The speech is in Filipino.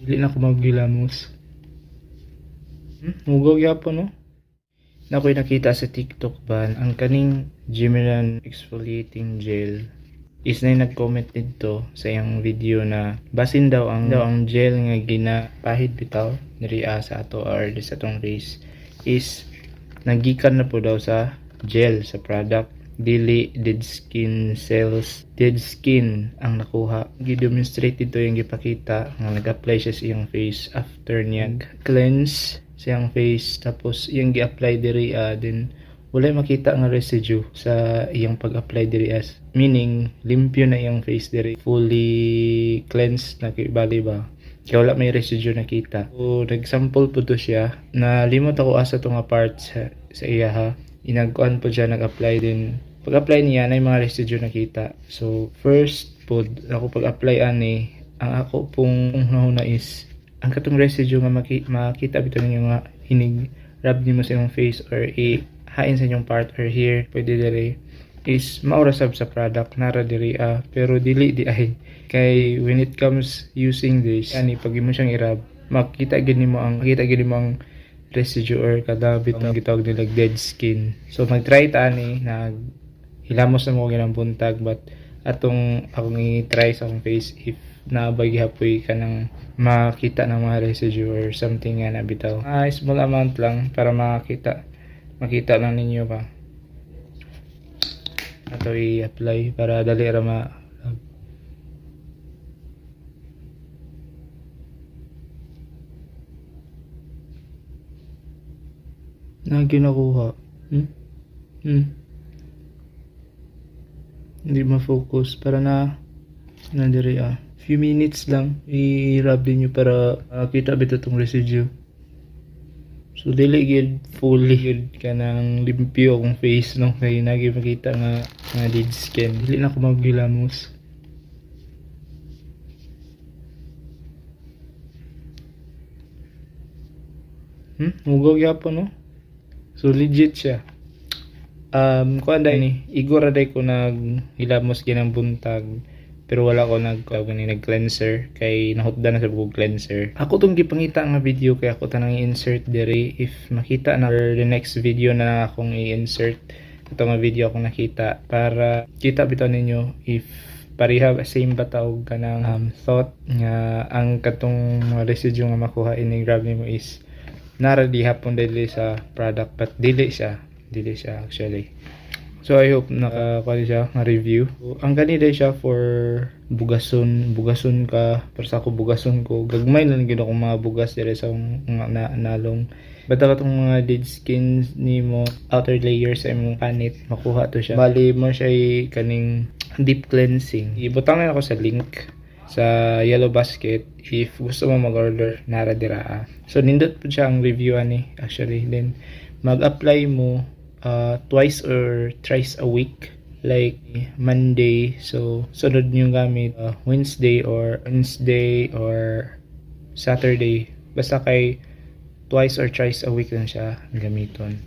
Dili na ko maghilamos. Mugaw yapon no. Na ako'y nakita sa TikTok ba ang kaning Gemilan exfoliating gel is na nag-comment dito sa iyang video na basin daw ang gel nga ginapahid bitaw diri sa ato or sa atong face is nagikan na po daw sa gel sa product, dili dead skin cells, dead skin ang nakuha. Gi-demonstrate dito yung gipakita nga nag-apply siya sa iyang face after niya cleanse siyang face, tapos yung gi-apply diri din wala makita nga residue sa iyang pag-apply diri meaning limpyo na iyang face diri, fully cleansed na bali ba kaya wala may residue nakita. So nag-sample po to siya na limot ako asa to nga part sa iya ha, inagkuan po siya, nag-apply din. Pag-apply niya na yung mga residue nakita. So first po ako pag-apply ani, ang ako pong nahuna is ang katong residue nga makita bitaw ninyo nga hinig rub nimo sa inyong face or hain sa inyong part or here pwede diri is maura sab sa product nara diri pero dili di ay kay when it comes using this ani pag imo siyang i-rub makita gid nimo ang residue or kada bitaw gitawag nila dead skin. So mag-try ta ani, hilamos na mo ginang buntag, but akong i-try sa akong face if naabay gihapoy ka nang makita ng mga residue or something nga na bitaw. Small amount lang para makita lang ninyo ba. Ato i-apply para dali ra ma na ginakuha. Hindi ma-focus para na diri few minutes lang i-rub din nyo para kita bitaw tong residue. So dili gid fully gid kanang limpyo akong face no, kay nagi makita nga dead skin. Dili na ko maghilamos. Mugaw yapon no. So legit siya. Kuan dai ni igora dai ko naghilamos ginang buntag pero wala ko nag-cleanser kay nahutdan na sa bug cleanser. Ako tong gipangita nga video kay ako tanang i-insert diri if makita na the next video na akong i-insert ito nga video akong nakita para kita bitaw ninyo if pareha same ba taog kanang thought nga ang katong mga residue nga makuha ini grab nimo is nara di hapon dili sa product but dili siya actually. So I hope nakakuha siya nga review. So, ang kanina siya for bugason ka, para sa ako bugason ko gagmay lang gid akong mga bugas dire sa mga nalong. Bata katong mga dead skin nimo outer layer sa imong panit makuha to siya. Bali mo siya kaning deep cleansing. Ibutang na ako sa link sa Yellow Basket if gusto mo mag-order nara dira. So nindot po siya ang review ani actually, then mag-apply mo twice or thrice a week, like Monday. So sunod niyo gamit Wednesday or Saturday, basta kay twice or thrice a week lang siya gamiton.